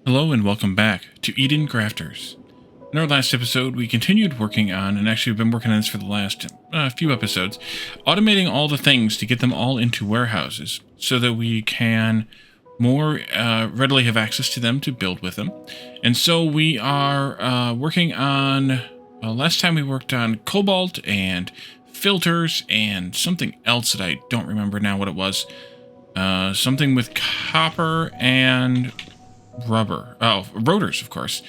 Hello and welcome back to Eden Crafters. In our last episode, we continued working on, and actually we've been working on this for the last few episodes, automating all the things to get them all into warehouses so that we can more readily have access to them to build with them. And so we are working on, last time we worked on cobalt and filters and something else that I don't remember now what it was. Something with copper and rubber. Oh, rotors, of course.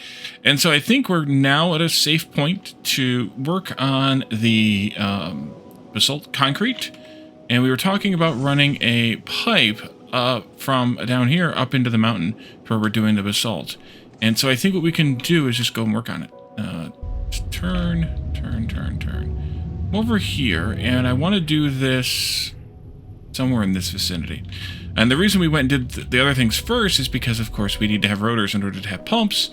And so I think we're now at a safe point to work on the basalt concrete. And we were talking about running a pipe from down here up into the mountain to where we're doing the basalt. And so I think what we can do is just go and work on it. Just turn. Over here, and I want to do this somewhere in this vicinity. And the reason we went and did the other things first is because, of course, we need to have rotors in order to have pumps.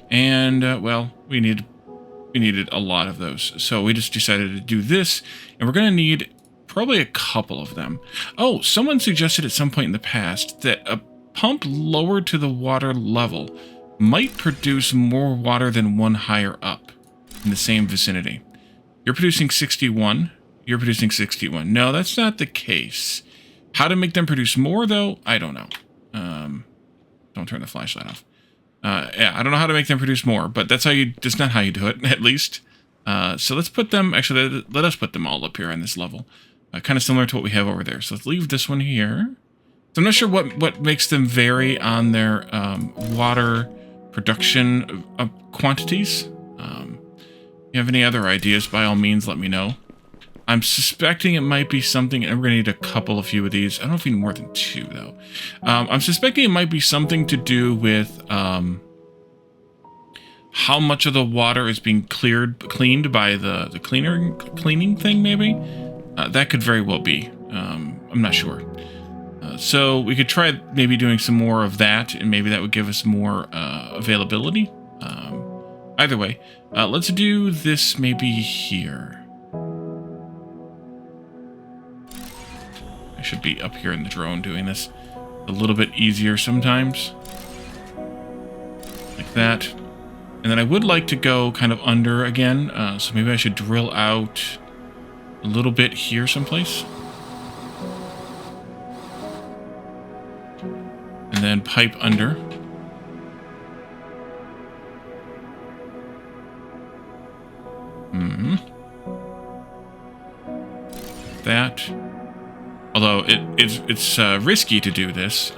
And, well, we needed a lot of those. So we just decided to do this. And we're going to need probably a couple of them. Oh, someone suggested at some point in the past that a pump lower to the water level might produce more water than one higher up in the same vicinity. You're producing 61. You're producing 61. No, that's not the case. How to make them produce more, though, I don't know. Don't turn the flashlight off. Yeah, I don't know how to make them produce more, but that's not how you do it, at least. So let's put them, actually, let us put them all up here on this level. Kind of similar to what we have over there. So let's leave this one here. So I'm not sure what makes them vary on their water production quantities. If you have any other ideas, by all means, let me know. I'm suspecting it might be something, and we're going to need a few of these. I don't know if we need more than two, though. I'm suspecting it might be something to do with how much of the water is being cleaned by the cleaning thing, maybe? That could very well be. I'm not sure. So we could try maybe doing some more of that, and maybe that would give us more availability. Either way, let's do this maybe here. I should be up here in the drone doing this a little bit easier sometimes. Like that. And then I would like to go kind of under again, so maybe I should drill out a little bit here someplace. And then pipe under. That. Although it's risky to do this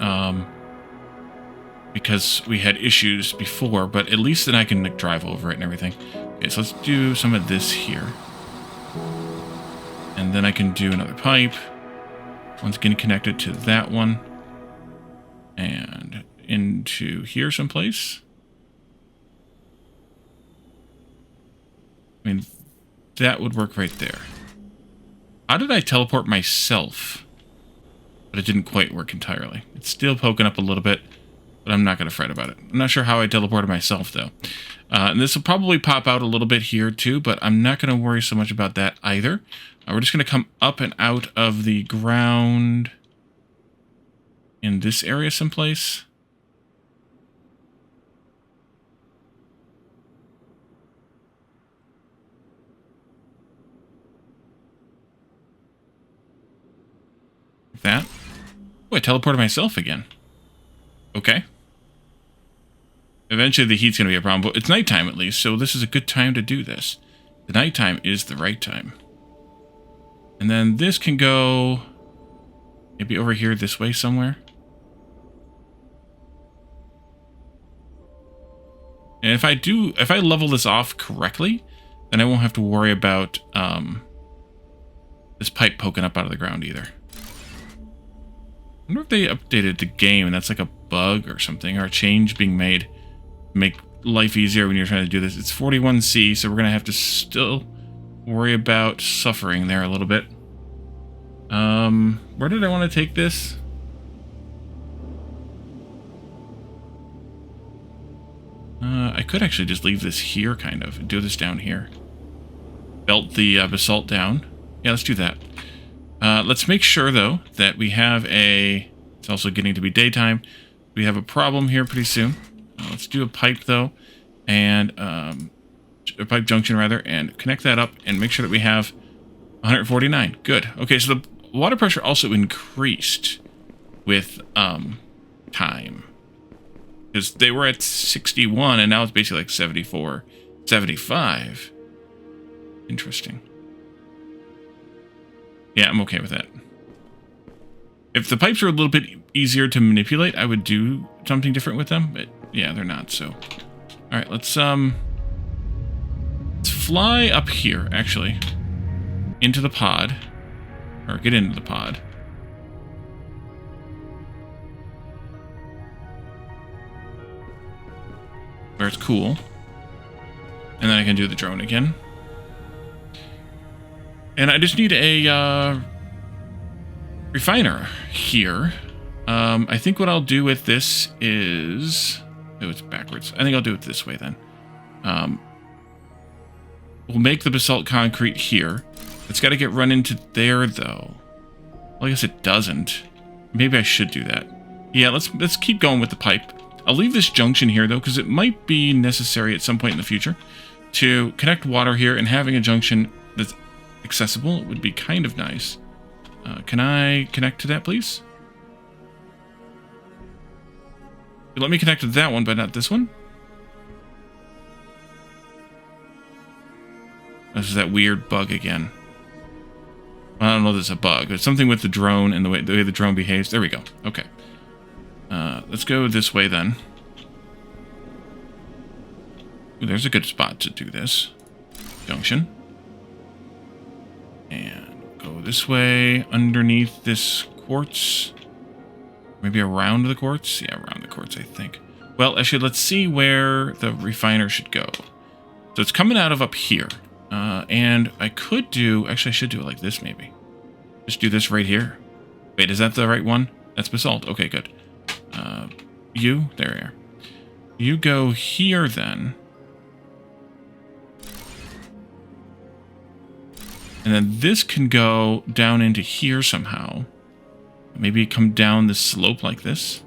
because we had issues before, but at least then I can drive over it and everything. Okay, so let's do some of this here. And then I can do another pipe. Once again connected to that one. And into here someplace. I mean, that would work right there. How did I teleport myself? But it didn't quite work entirely. It's still poking up a little bit, but I'm not going to fret about it. I'm not sure how I teleported myself, though. And this will probably pop out a little bit here, too, but I'm not going to worry so much about that either. We're just going to come up and out of the ground in this area someplace. Like that. Oh, I teleported myself again. Okay. Eventually the heat's going to be a problem, but it's nighttime at least, so this is a good time to do this. The nighttime is the right time. And then this can go maybe over here this way somewhere. And if I level this off correctly, then I won't have to worry about this pipe poking up out of the ground either. I wonder if they updated the game and that's like a bug or something, or a change being made to make life easier when you're trying to do this. It's 41C, so we're going to have to still worry about suffering there a little bit. Where did I want to take this? I could actually just leave this here, kind of, and do this down here. Belt the basalt down. Yeah, let's do that. Let's make sure, though, that we have a... It's also getting to be daytime. We have a problem here pretty soon. let's do a pipe though, and a pipe junction rather, and connect that up and make sure that we have 149. Good. Okay, so the water pressure also increased with time, because they were at 61 and now it's basically like 74, 75. Interesting. Yeah, I'm okay with that. If the pipes are a little bit easier to manipulate, I would do something different with them, but yeah, they're not, so. All right, let's fly up here, actually, into the pod, or get into the pod. Where it's cool. And then I can do the drone again. And I just need a refiner here. I think what I'll do with this is... Oh, it's backwards. I think I'll do it this way then. We'll make the basalt concrete here. It's got to get run into there, though. Well, I guess it doesn't. Maybe I should do that. Yeah, let's keep going with the pipe. I'll leave this junction here, though, because it might be necessary at some point in the future to connect water here, and having a junction that's accessible would be kind of nice. Can I connect to that, please? Let me connect to that one, but not this one. This is that weird bug again. I don't know if it's a bug. It's something with the drone and the way the drone behaves. There we go. Okay. Let's go this way then. Ooh, there's a good spot to do this. Junction. And go this way underneath this quartz. Maybe around the quartz? Yeah, around the quartz, I think. Well, actually, let's see where the refiner should go. So it's coming out of up here. And I could do... Actually, I should do it like this, maybe. Just do this right here. Wait, is that the right one? That's basalt. Okay, good. There you are. You go here, then. And then this can go down into here somehow. Maybe come down this slope like this.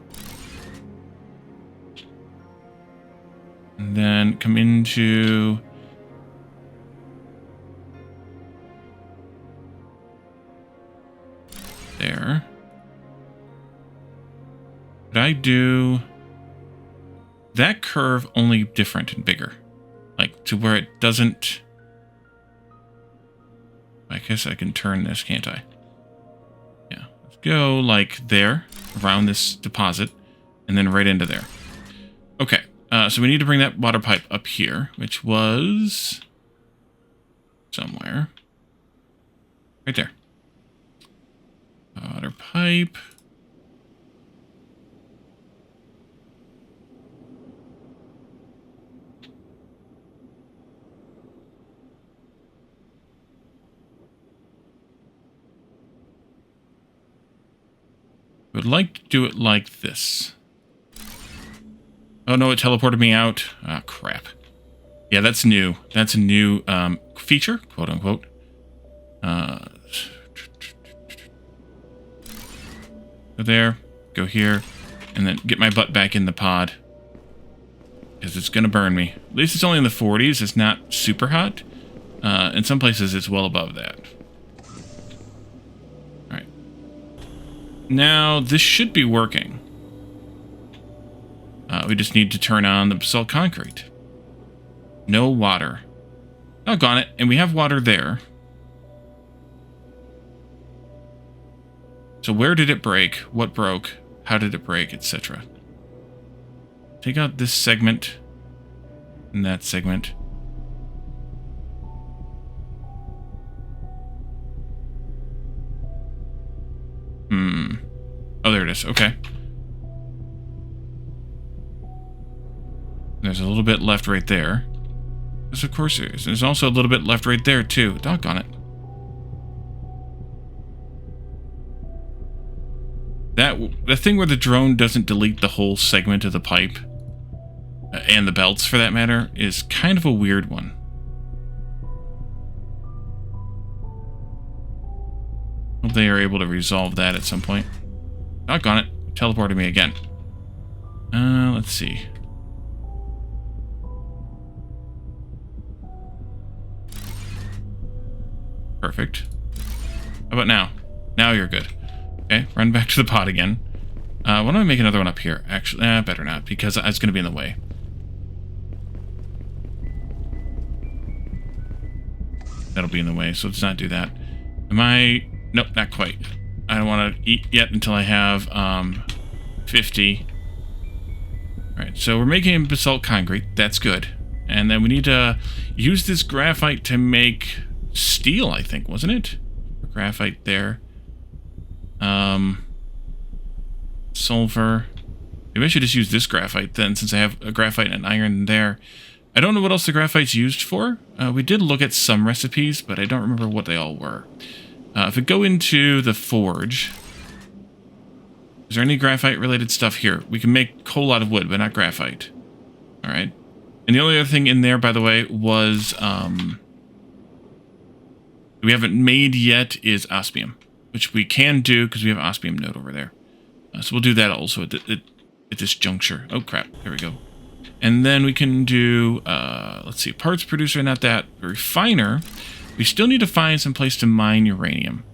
And then come into... there. Could I do that curve only different and bigger? Like, to where it doesn't... I guess I can turn this, can't I? Yeah. Let's go, like, there, around this deposit, and then right into there. Okay. So we need to bring that water pipe up here, which was... somewhere. Right there. Water pipe. I would like to do it like this. Oh no, it teleported me out. Ah, crap. Yeah, that's new. That's a new feature, quote unquote. Go there, go here, and then get my butt back in the pod. Because it's going to burn me. At least it's only in the 40s. It's not super hot. In some places, it's well above that. Alright. Now, this should be working. We just need to turn on the basalt concrete. No water. Doggone it. And we have water there. So where did it break? What broke? How did it break? Etc. Take out this segment and that segment. Oh, there it is. Okay. There's a little bit left right there. Yes, of course there is. There's also a little bit left right there, too. Doggone it. The thing where the drone doesn't delete the whole segment of the pipe, and the belts for that matter, is kind of a weird one. Hope they are able to resolve that at some point. Doggone it. Teleported me again. Let's see. Perfect. How about now? Now you're good. Okay, run back to the pod again. Why don't I make another one up here? Actually, better not, because it's going to be in the way. That'll be in the way, so let's not do that. Am I... Nope, not quite. I don't want to eat yet until I have 50. Alright, so we're making basalt concrete. That's good. And then we need to use this graphite to make steel, I think, wasn't it? Graphite there. Sulfur. Maybe I should just use this graphite then, since I have a graphite and iron there. I don't know what else the graphite's used for. We did look at some recipes, but I don't remember what they all were. If we go into the forge, is there any graphite-related stuff here? We can make coal out of wood, but not graphite. All right. And the only other thing in there, by the way, was we haven't made yet is osmium, which we can do because we have osmium node over there. So we'll do that also at this juncture. Oh, crap. There we go. And then we can do, let's see, parts producer, not that. Refiner. We still need to find some place to mine uranium.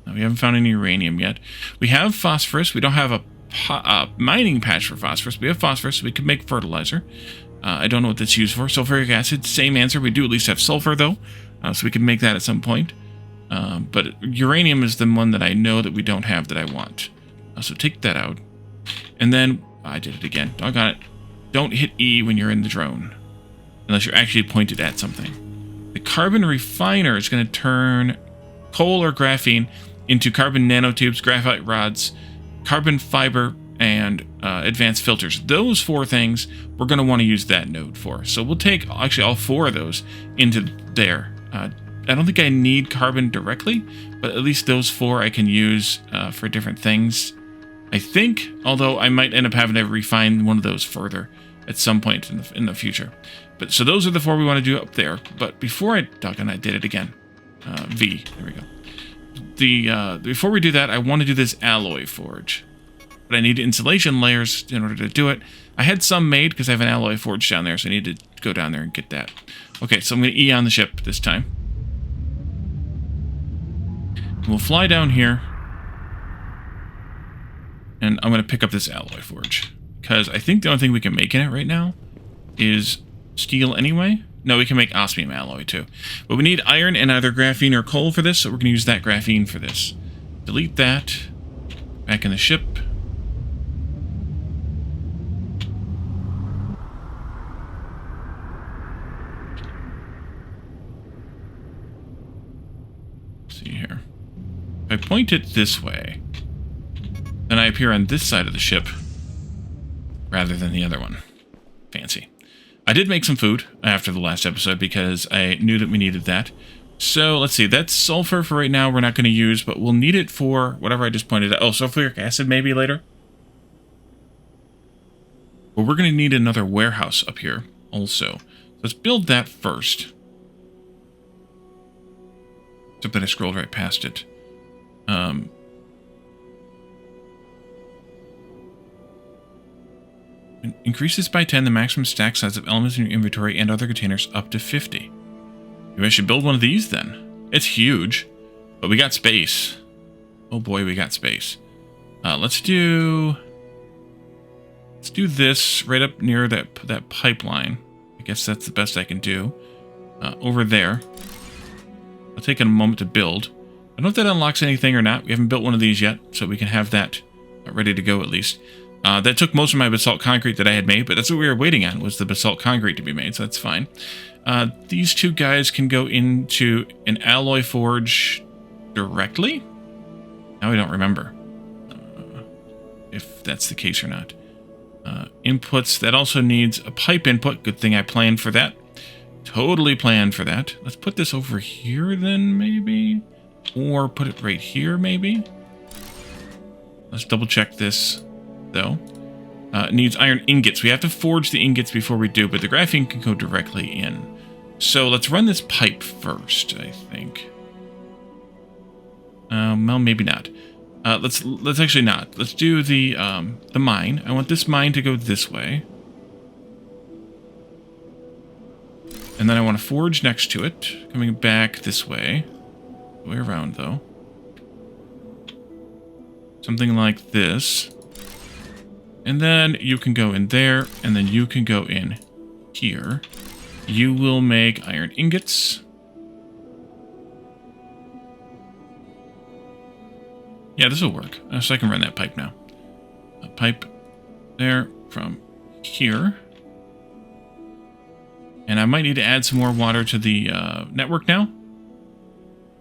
We haven't found any uranium yet. We have phosphorus. We don't have a mining patch for phosphorus. We have phosphorus, so we can make fertilizer. I don't know what that's used for. Sulfuric acid, same answer. We do at least have sulfur, though, so we can make that at some point. But uranium is the one that I know that we don't have that I want. So take that out. And then, I did it again. Doggone it. Don't hit E when you're in the drone, unless you're actually pointed at something. The carbon refiner is going to turn coal or graphene into carbon nanotubes, graphite rods, carbon fiber, and advanced filters. Those 4 things we're going to want to use that node for. So we'll take actually all 4 of those into there. I don't think I need carbon directly, but at least those 4 I can use for different things. I think, although I might end up having to refine one of those further at some point in the future. But so those are the 4 we want to do up there. But before I did it again. V. There we go. Before we do that, I want to do this alloy forge. But I need insulation layers in order to do it. I had some made because I have an alloy forge down there, so I need to go down there and get that. Okay, so I'm going to E on the ship this time. We'll fly down here. And I'm going to pick up this alloy forge. Because I think the only thing we can make in it right now is steel anyway. No, we can make osmium alloy too. But we need iron and either graphene or coal for this, so we're going to use that graphene for this. Delete that. Back in the ship. Let's see here. If I point it this way, then I appear on this side of the ship rather than the other one. Fancy. I did make some food after the last episode because I knew that we needed that. So let's see, that's sulfur for right now we're not going to use, but we'll need it for whatever I just pointed out. Oh, sulfuric acid maybe later? Well, we're going to need another warehouse up here also. Let's build that first. Except that I scrolled right past it. Increases by 10 the maximum stack size of elements in your inventory and other containers up to 50. Maybe I should build one of these then. It's huge, but we got space. Oh boy, we got space. Let's do this right up near that pipeline. I guess that's the best I can do. Over there. I'll take a moment to build. I don't know if that unlocks anything or not. We haven't built one of these yet, so we can have that ready to go at least. That took most of my basalt concrete that I had made, but that's what we were waiting on, was the basalt concrete to be made, so that's fine. These 2 guys can go into an alloy forge directly? Now I don't remember if that's the case or not. Inputs, that also needs a pipe input. Good thing I planned for that. Totally planned for that. Let's put this over here then, maybe? Or put it right here, maybe? Let's double check this, though. It needs iron ingots. We have to forge the ingots before we do, but the graphene can go directly in. So let's run this pipe first, I think. Well, maybe not. Let's actually not. Let's do the mine. I want this mine to go this way. And then I want to forge next to it, coming back this way. way around, though. Something like this. And then you can go in there, and then you can go in here. You will make iron ingots. Yeah, this will work. So I can run that pipe now. A pipe there from here. And I might need to add some more water to the network now.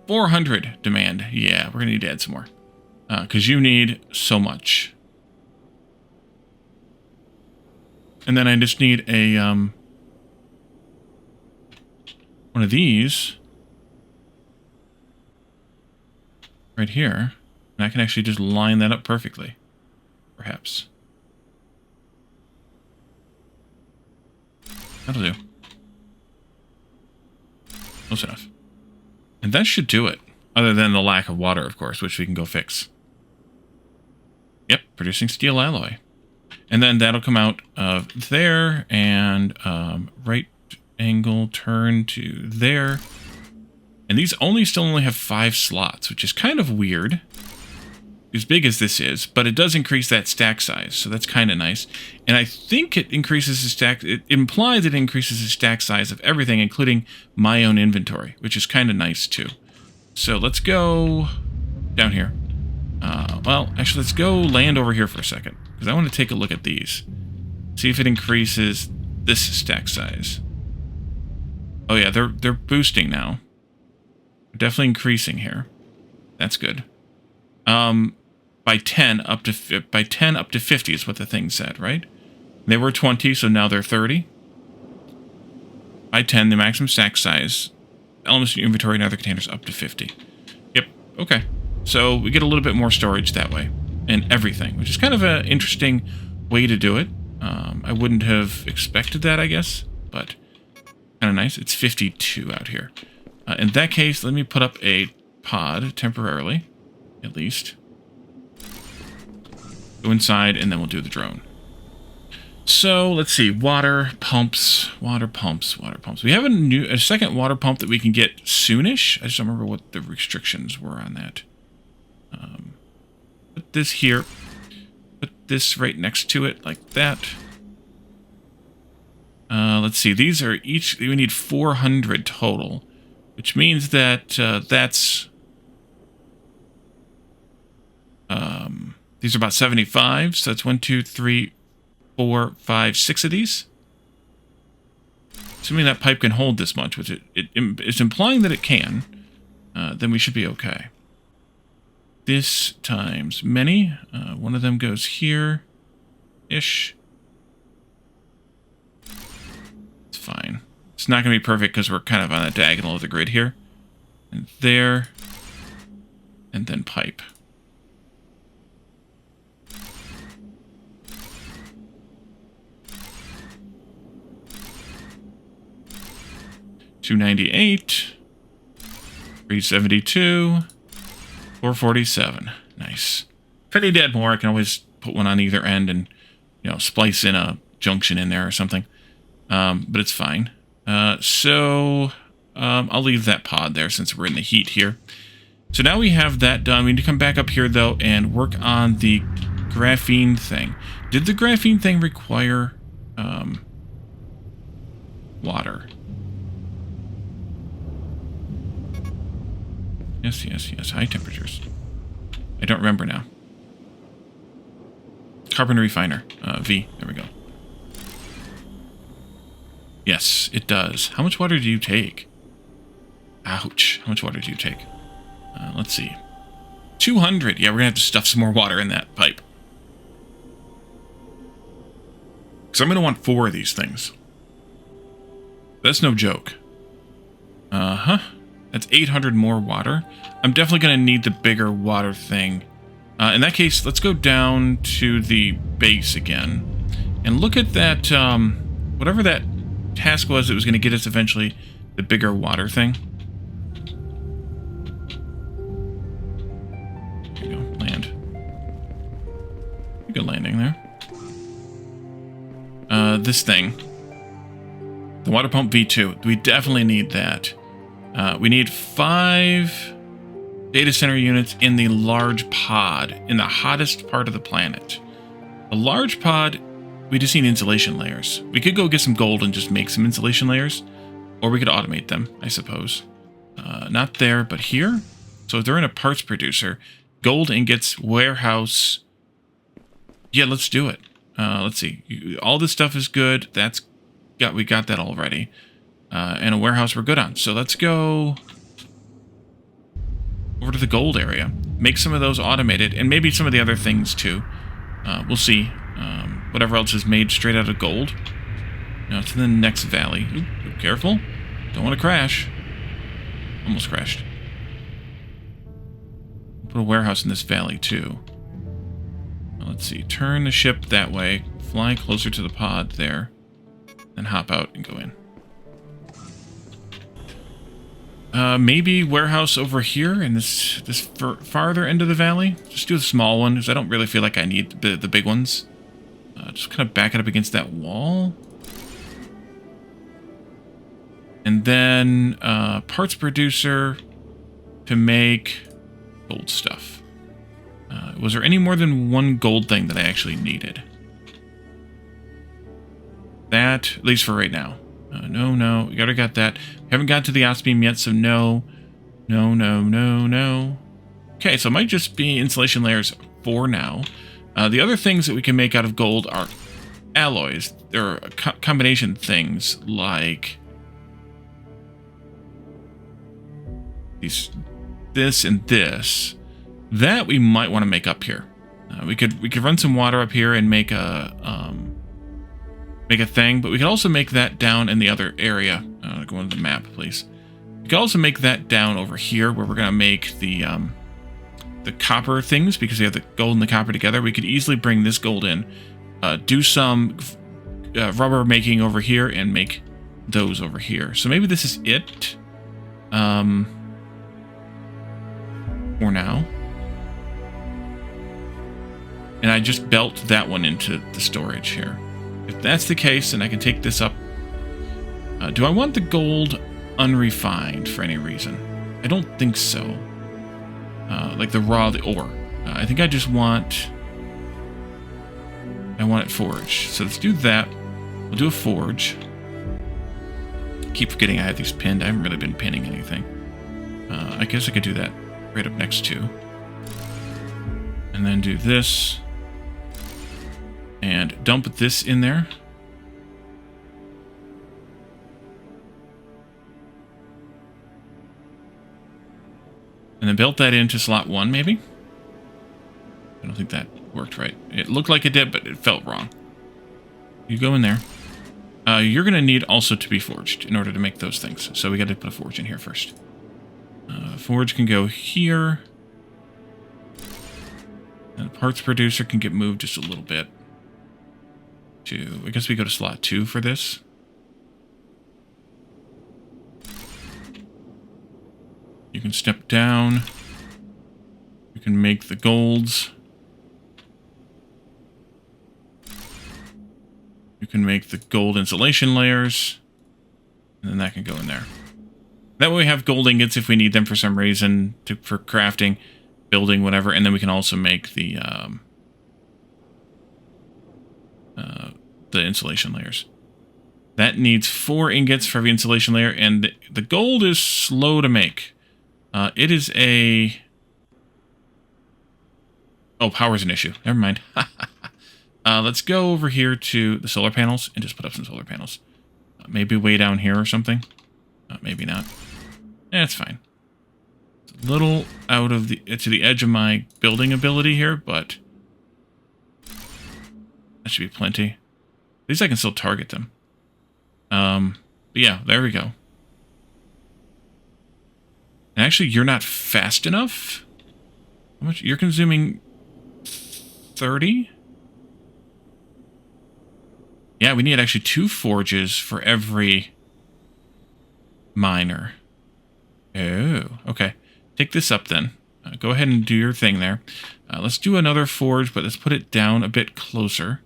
400 demand. Yeah, we're going to need to add some more. Because you need so much. And then I just need a one of these right here. And I can actually just line that up perfectly. Perhaps. That'll do. Close enough. And that should do it. Other than the lack of water, of course, which we can go fix. Yep, producing steel alloy. And then that'll come out of there and right angle turn to there. And these still only have 5 slots, which is kind of weird. As big as this is, but it does increase that stack size, so that's kind of nice. And I think it increases the stack, it implies it increases the stack size of everything, including my own inventory, which is kind of nice too. So let's go down here. Well, actually, let's go land over here for a second, because I want to take a look at these. See if it increases this stack size. Oh yeah, they're boosting now. They're definitely increasing here. That's good. By 10 up to 50 is what the thing said, right? They were 20, so now they're 30. By 10, the maximum stack size, elements in your inventory and other containers up to 50. Yep, okay. So we get a little bit more storage that way, and everything, which is kind of an interesting way to do it. I wouldn't have expected that, I guess, but kind of nice. It's 52 out here. In that case, let me put up a pod temporarily, at least. Go inside, and then we'll do the drone. So, let's see. Water pumps. We have a second water pump that we can get soonish. I just don't remember what the restrictions were on that. Put this here. Put this right next to it, like that. Let's see. These are each... We need 400 total, which means that that's... these are about 75, so that's 1, 2, 3, 4, 5, 6 of these. Assuming that pipe can hold this much, which it's implying that it can, then we should be okay. This times many. One of them goes here-ish. It's fine. It's not going to be perfect because we're kind of on a diagonal of the grid here. And there. And then pipe. $298, $372, $447. Nice. If I need to add more, I can always put one on either end and, you know, splice in a junction in there or something. But it's fine. So I'll leave that pod there since we're in the heat here. So now we have that done. We need to come back up here, though, and work on the graphene thing. Did the graphene thing require water? Yes. High temperatures. I don't remember now. Carbon refiner. V. There we go. Yes, it does. How much water do you take? Ouch. How much water do you take? Let's see. 200. Yeah, we're going to have to stuff some more water in that pipe. Because I'm going to want 4 of these things. That's no joke. That's 800 more water. I'm definitely going to need the bigger water thing. In that case, let's go down to the base again. And look at that, whatever that task was that was going to get us eventually the bigger water thing. There you go, land. Good landing there. This thing. The water pump V2. We definitely need that. We need 5 Data center units in the large pod, in the hottest part of the planet. A large pod, we just need insulation layers. We could go get some gold and just make some insulation layers, or we could automate them, I suppose. Not there, but here. So if they're in a parts producer, gold ingots, warehouse. Yeah, let's do it. Let's see. All this stuff is good. We got that already. And a warehouse we're good on. So let's go over to the gold area. Make some of those automated, and maybe some of the other things too. We'll see. Whatever else is made straight out of gold. Now it's in the next valley. Ooh, careful. Don't want to crash. Almost crashed. Put a warehouse in this valley too. Let's see. Turn the ship that way. Fly closer to the pod there. Then hop out and go in. Maybe warehouse over here in this farther end of the valley. Just do a small one, because I don't really feel like I need the big ones. Just kind of back it up against that wall. And then parts producer to make gold stuff. Was there any more than one gold thing that I actually needed? That, at least for right now. No. We already got that. We haven't got to the Osmium yet, so no. No. Okay, so it might just be insulation layers for now. The other things that we can make out of gold are alloys. There are combination things like this and this. That we might want to make up here. We could run some water up here and make a thing, but we could also make that down in the other area. Go into the map, please. We could also make that down over here, where we're gonna make the copper things, because we have the gold and the copper together. We could easily bring this gold in, do some rubber making over here, and make those over here. So maybe this is it. For now. And I just belt that one into the storage here. If that's the case, then I can take this up. Do I want the gold unrefined for any reason? I don't think so. Like the ore. I think I just want... I want it forged. So let's do that. We'll do a forge. Keep forgetting I have these pinned. I haven't really been pinning anything. I guess I could do that right up next to. And then do this. And dump this in there. And then built that into slot 1, maybe? I don't think that worked right. It looked like it did, but it felt wrong. You go in there. You're going to need also to be forged in order to make those things. So we got to put a forge in here first. Forge can go here. And the parts producer can get moved just a little bit. I guess we go to slot 2 for this. You can step down. You can make the golds. You can make the gold insulation layers. And then that can go in there. That way we have gold ingots if we need them for some reason, for crafting, building, whatever. And then we can also make the insulation layers. That needs 4 ingots for every insulation layer, and the gold is slow to make. It is a... Oh, power's an issue. Never mind. Let's go over here to the solar panels and just put up some solar panels. Maybe way down here or something. Maybe not. It's fine. It's a little out of to the edge of my building ability here, but that should be plenty. At least I can still target them. But yeah, there we go. And actually, you're not fast enough. How much? You're consuming 30? Yeah, we need actually 2 forges for every miner. Oh, okay. Take this up then. Go ahead and do your thing there. Let's do another forge, but let's put it down a bit closer.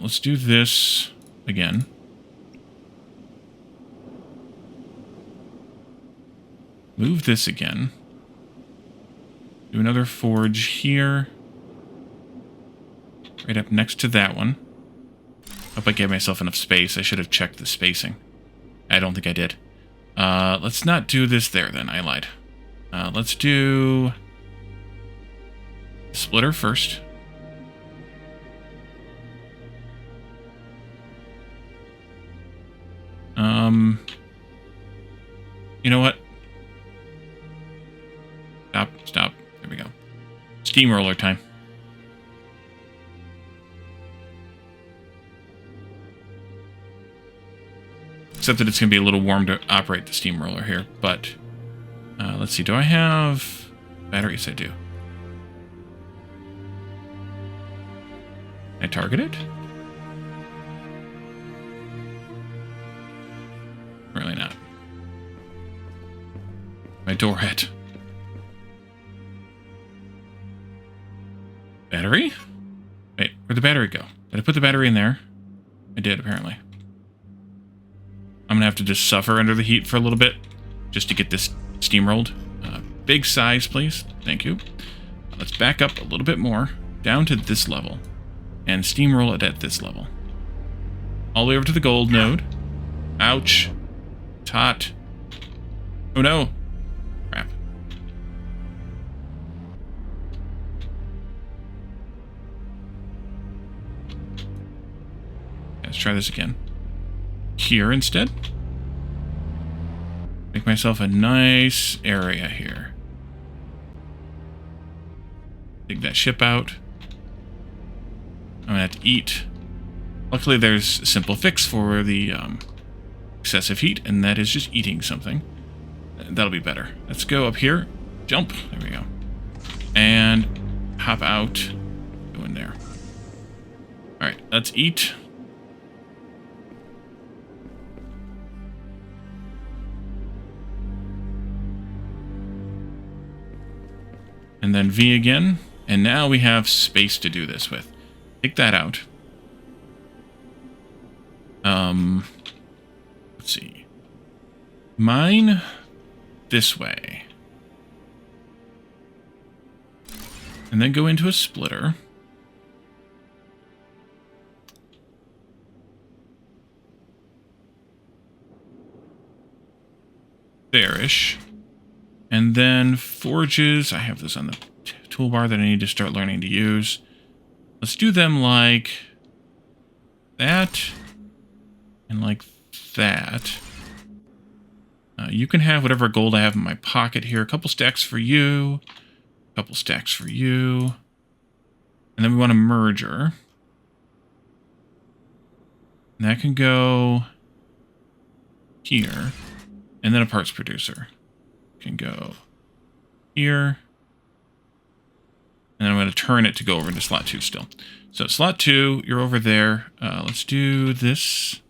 let's do this again. Move this again. Do another forge here. Right up next to that one. Hope I gave myself enough space. I should have checked the spacing. I don't think I did. Let's not do this there then. I lied. Let's do splitter first. You know what? Stop. There we go. Steamroller time. Except that it's going to be a little warm to operate the steamroller here. But, let's see. Do I have batteries? I do. Can I target it? Really not. My door hit. Battery? Wait, where'd the battery go? Did I put the battery in there? I did, apparently. I'm gonna have to just suffer under the heat for a little bit just to get this steamrolled. Big size, please. Thank you. Let's back up a little bit more, down to this level, and steamroll it at this level. All the way over to the gold node. Ouch. It's hot. Oh no. Crap. Let's try this again. Here instead. Make myself a nice area here. Dig that ship out. I'm gonna have to eat. Luckily there's a simple fix for the excessive heat, and that is just eating something. That'll be better. Let's go up here. Jump. There we go. And hop out. Go in there. Alright, let's eat. And then V again. And now we have space to do this with. Take that out. Let's see. Mine this way. And then go into a splitter. There-ish. And then forges. I have this on the toolbar that I need to start learning to use. Let's do them like that and like that. You can have whatever gold I have in my pocket here. A couple stacks for you. A couple stacks for you. And then we want a merger. And that can go here. And then a parts producer can go here. And then I'm going to turn it to go over into slot 2 still. So slot 2, you're over there. Let's do this.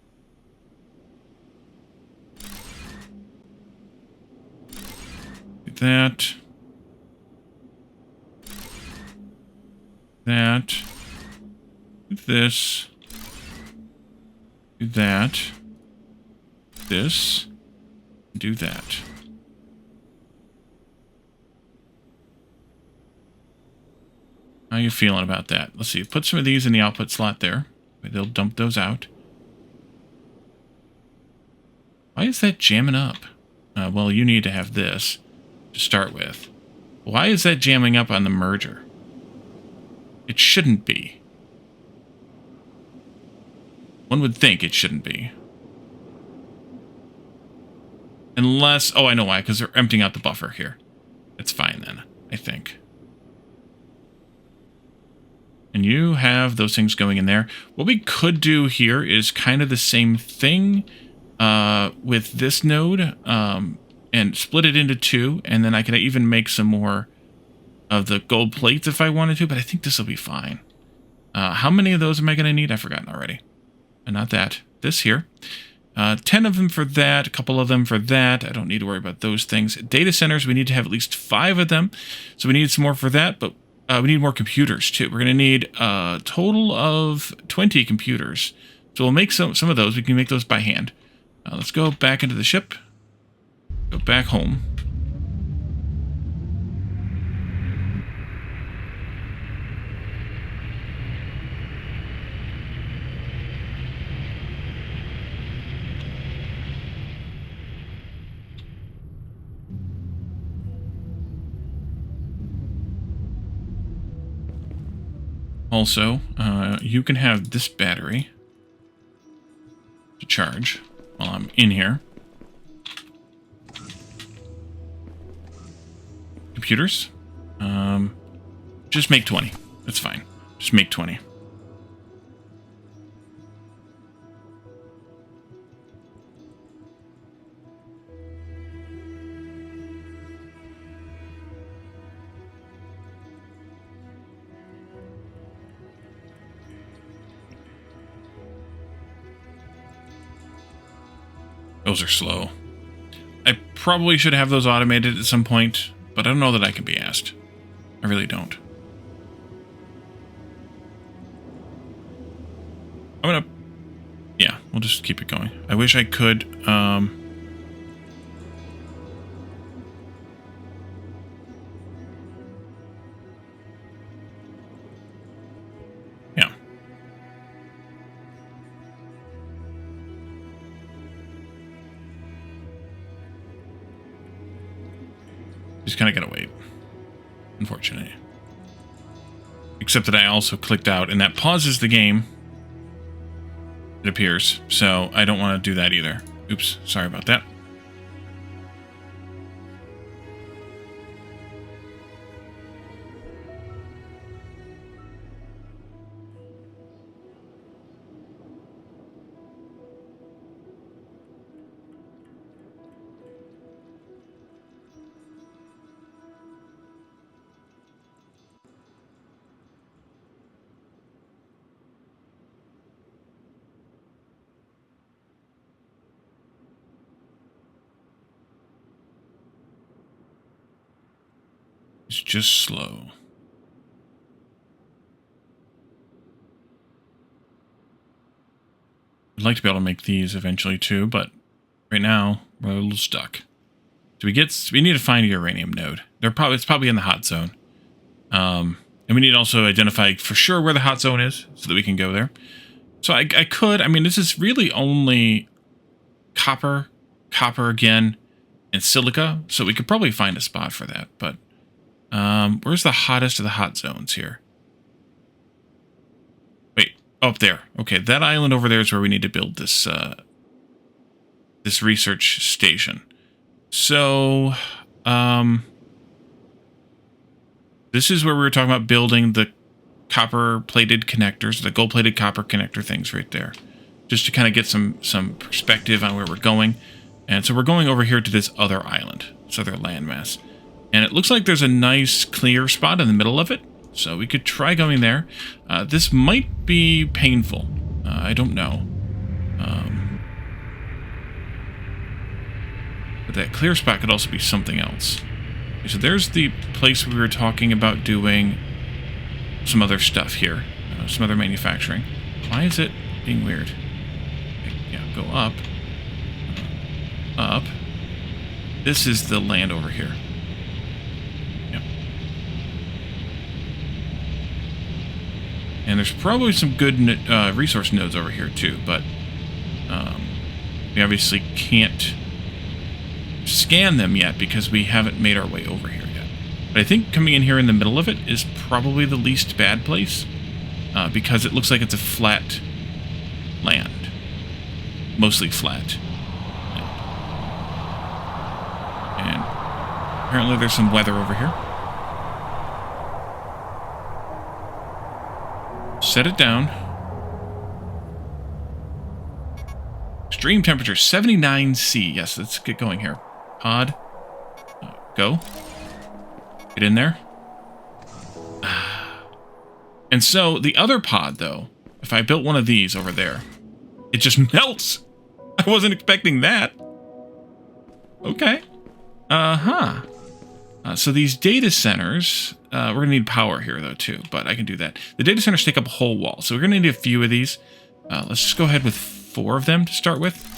Do that. That. Do this. Do that. This. Do that. How are you feeling about that? Let's see. Put some of these in the output slot there. They'll dump those out. Why is that jamming up? Well, you need to have this to start with. Why is that jamming up on the merger? It shouldn't be. One would think it shouldn't be. Unless... Oh, I know why. Because they're emptying out the buffer here. It's fine then, I think. And you have those things going in there. What we could do here is kind of the same thing with this node and split it into 2. And then I could even make some more of the gold plates if I wanted to. But I think this will be fine. How many of those am I going to need? I've forgotten already. Not that. This here. 10 of them for that, a couple of them for that. I don't need to worry about those things. Data centers, we need to have at least 5 of them. So we need some more for that, but we need more computers, too. We're going to need a total of 20 computers. So we'll make some of those. We can make those by hand. Let's go back into the ship. Go back home. Also, you can have this battery to charge while I'm in here. Computers. Just make 20. That's fine. Just make 20. Those are slow. I probably should have those automated at some point, but I don't know that I can be asked. I really don't. I'm gonna... Yeah, we'll just keep it going. I wish I could, yeah. Just kind of gotta wait. Unfortunately. Except that I also clicked out, and that pauses the game. It appears. So I don't want to do that either. Oops, sorry about that. It's just slow. I'd like to be able to make these eventually too, but right now we're a little stuck. So we need to find a uranium node. It's probably in the hot zone. And we need to also identify for sure where the hot zone is so that we can go there. So I mean, this is really only copper again, and silica. So we could probably find a spot for that, but where's the hottest of the hot zones here? Wait, up there. Okay, that island over there is where we need to build this this research station. So, this is where we were talking about building the copper-plated connectors, the gold-plated copper connector things right there, just to kind of get some perspective on where we're going. And so we're going over here to this other island, this other landmass. And it looks like there's a nice clear spot in the middle of it, so we could try going there. This might be painful. I don't know. But that clear spot could also be something else. Okay, so there's the place we were talking about doing some other stuff here, some other manufacturing. Why is it being weird? Yeah, go up. Up. This is the land over here. And there's probably some good resource nodes over here too, but we obviously can't scan them yet because we haven't made our way over here yet. But I think coming in here in the middle of it is probably the least bad place because it looks like it's a flat land. Mostly flat. And apparently there's some weather over here. Set it down. Extreme temperature, 79°C. Yes, let's get going here. Pod. Go. Get in there. And so, the other pod, though, if I built one of these over there, it just melts. I wasn't expecting that. Okay. So these data centers, we're going to need power here, though, too, but I can do that. The data centers take up a whole wall, so we're going to need a few of these. Let's just go ahead with 4 of them to start with.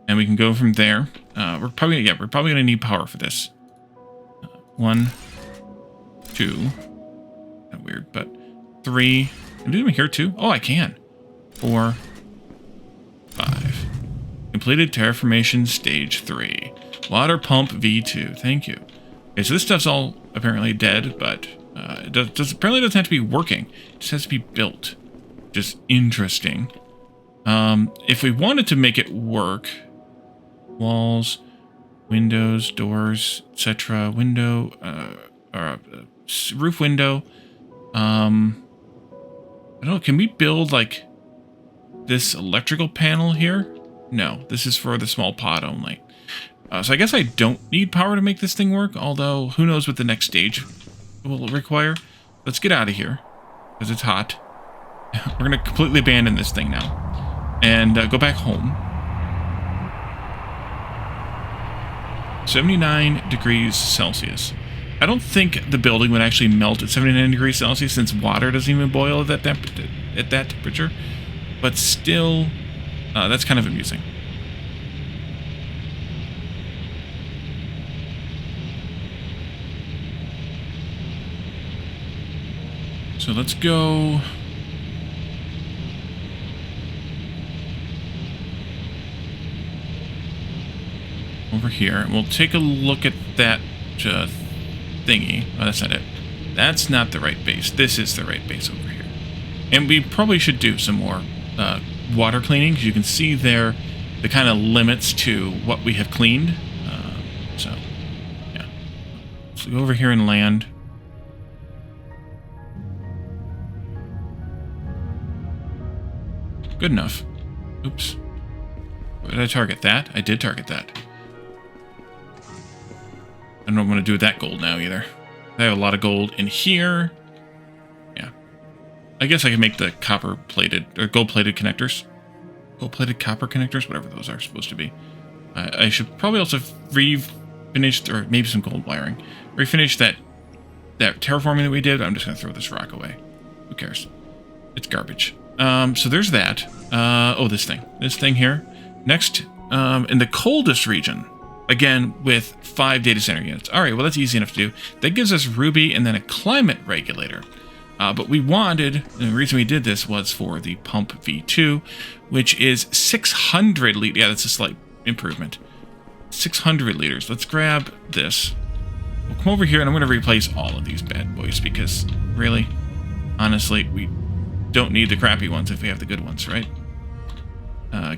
And we can go from there. We're probably going to need power for this. 1, 2. Not weird, but 3. Can I do them here, too? Oh, I can. 4, 5. Completed terraformation stage 3. Water pump V2. Thank you. Okay, so this stuff's all apparently dead, but it apparently doesn't have to be working. It just has to be built. Just interesting. If we wanted to make it work, walls, windows, doors, etc. Window, roof window. I don't know. Can we build like this electrical panel here? No, this is for the small pod only. So I guess I don't need power to make this thing work, although who knows what the next stage will require. Let's get out of here, because it's hot. We're going to completely abandon this thing now, and go back home. 79 degrees Celsius. I don't think the building would actually melt at 79 degrees Celsius, since water doesn't even boil at that temperature. But still, that's kind of amusing. So let's go over here, and we'll take a look at that thingy. Oh, that's not it. That's not the right base. This is the right base over here. And we probably should do some more water cleaning, because you can see there the kind of limits to what we have cleaned. So, yeah. So go over here and land. Good enough. Oops. Did I target that? I did target that. I don't know what I'm going to do with that gold now either. I have a lot of gold in here. Yeah. I guess I can make the copper-plated, or gold-plated connectors. Gold-plated copper connectors, whatever those are supposed to be. I should probably also refinish, or maybe some gold wiring. Refinish that terraforming that we did. I'm just going to throw this rock away. Who cares? It's garbage. So there's that. Oh, this thing here. Next, in the coldest region, again, with 5 data center units. All right, well, that's easy enough to do. That gives us Ruby and then a climate regulator. But we wanted, and the reason we did this was for the pump V2, which is 600 liters. Yeah, that's a slight improvement. 600 liters. Let's grab this. We'll come over here, and I'm going to replace all of these bad boys, because, really, honestly, we don't need the crappy ones if we have the good ones, right?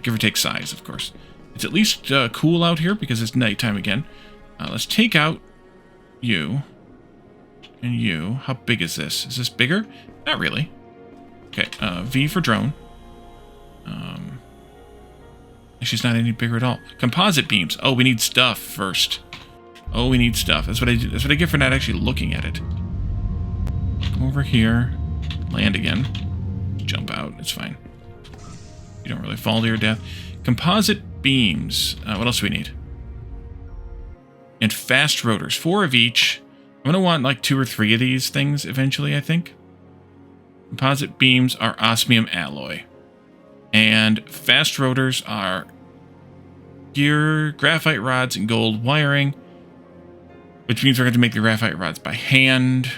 Give or take size, of course. It's at least cool out here because it's nighttime again. Let's take out you and you. How big is this? Is this bigger? Not really. Okay, V for drone. She's not any bigger at all. Composite beams. Oh, we need stuff first. Oh, we need stuff. That's what I do. That's what I get for not actually looking at it. Come over here. Land again. Jump out. It's fine. You don't really fall to your death. Composite beams. What else do we need? And fast rotors. 4 of each. I'm going to want like 2 or 3 of these things eventually, I think. Composite beams are osmium alloy. And fast rotors are gear, graphite rods, and gold wiring. Which means we're going to make the graphite rods by hand.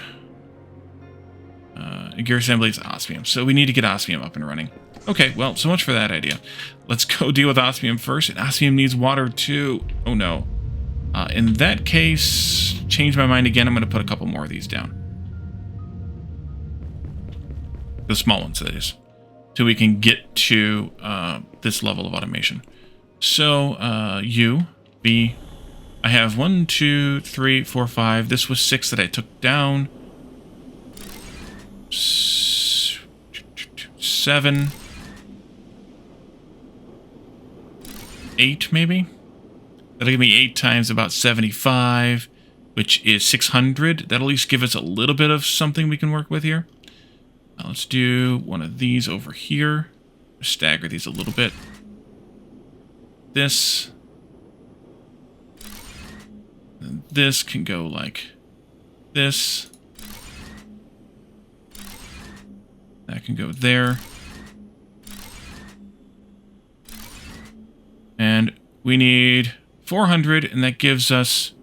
Gear assembly is osmium. So we need to get osmium up and running. Okay, well, so much for that idea. Let's go deal with osmium first. And osmium needs water too. Oh no. In that case, change my mind again. I'm going to put a couple more of these down. The small ones, that is. So we can get to this level of automation. So, U, B. I have 1, 2, 3, 4, 5. This was 6 that I took down. 7. 8, maybe? That'll give me 8 times about 75, which is 600. That'll at least give us a little bit of something we can work with here. Let's do one of these over here. Stagger these a little bit. then this can go like this. That can go there. And we need 400, and that gives us...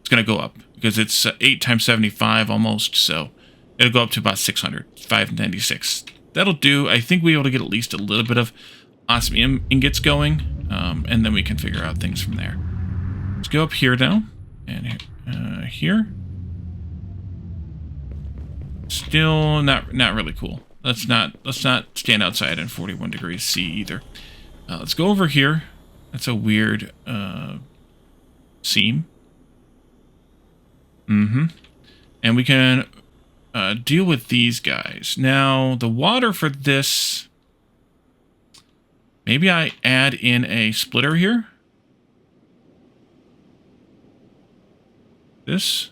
It's going to go up, because it's 8 times 75 almost, so it'll go up to about 600, 596. That'll do. I think we'll be able to get at least a little bit of osmium ingots going, and then we can figure out things from there. Let's go up here now, and here. Still not really cool. Let's not stand outside in 41 degrees C either. Let's go over here. That's a weird seam. And we can deal with these guys. Now, the water for this... Maybe I add in a splitter here. This.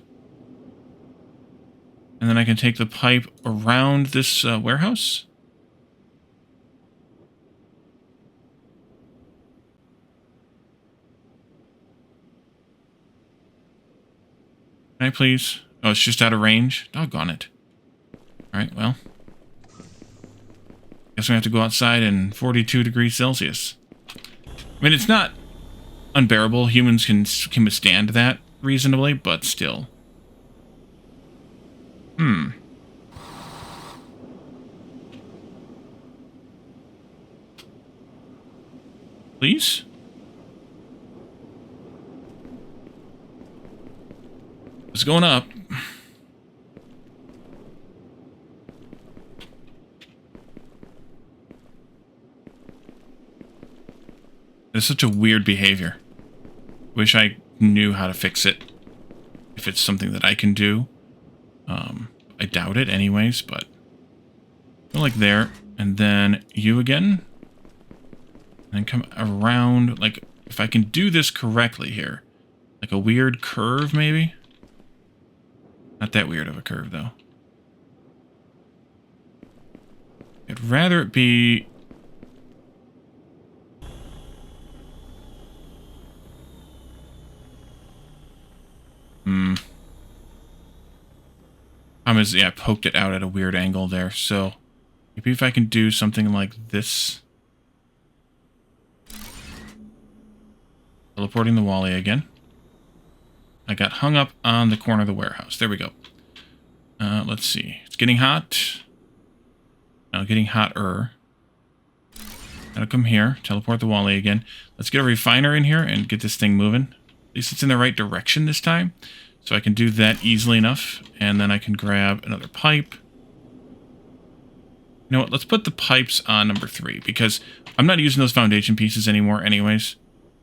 And then I can take the pipe around this warehouse. Can I please? Oh, it's just out of range? Doggone it. Alright, well. Guess we have to go outside in 42 degrees Celsius. I mean, it's not unbearable. Humans can withstand that reasonably, but still. Please? It's going up. It's such a weird behavior. Wish I knew how to fix it. If it's something that I can do. I doubt it anyways, but... Go like there, and then you again. And then come around, like, if I can do this correctly here. Like a weird curve, maybe? Not that weird of a curve, though. I'd rather it be... Yeah, I poked it out at a weird angle there, so... Maybe if I can do something like this... Teleporting the Wally again. I got hung up on the corner of the warehouse. There we go. Let's see. It's getting hot. No, getting hotter. That'll come here. Teleport the Wally again. Let's get a refiner in here and get this thing moving. At least it's in the right direction this time. So I can do that easily enough. And then I can grab another pipe. You know what? Let's put the pipes on number 3. Because I'm not using those foundation pieces anymore anyways.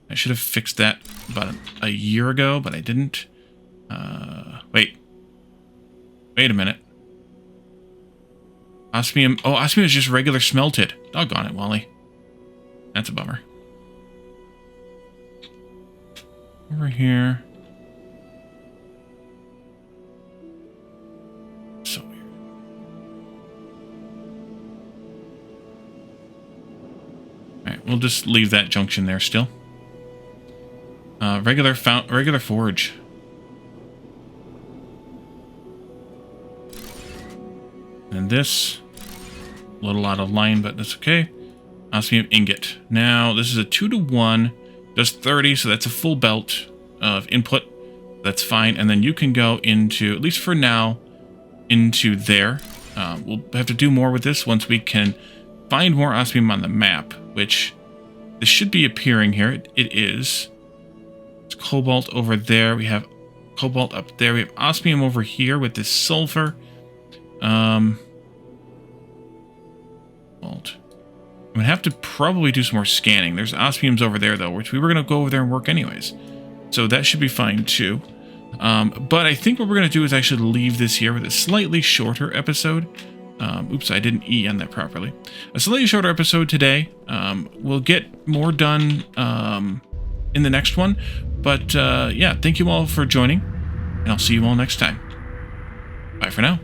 I should have fixed that about a year ago, but I didn't. Wait. Wait a minute. Osmium. Oh, osmium is just regular smelted. Doggone it, Wally. That's a bummer. Over here. So weird. Alright, we'll just leave that junction there still. Regular forge. And this. A little out of line, but that's okay. Osmium ingot. Now, this is a 2-to-1. Does 30, so that's a full belt of input. That's fine. And then you can go into, at least for now, into there. We'll have to do more with this once we can find more osmium on the map, which this should be appearing here. It is. It's cobalt over there. We have cobalt up there. We have osmium over here with this sulfur. Cobalt. I'm going to have to probably do some more scanning. There's osmiums over there, though, which we were going to go over there and work anyways. So that should be fine, too. But I think what we're going to do is actually leave this here with a slightly shorter episode. Oops, I didn't E on that properly. A slightly shorter episode today. We'll get more done in the next one. But, yeah, thank you all for joining. And I'll see you all next time. Bye for now.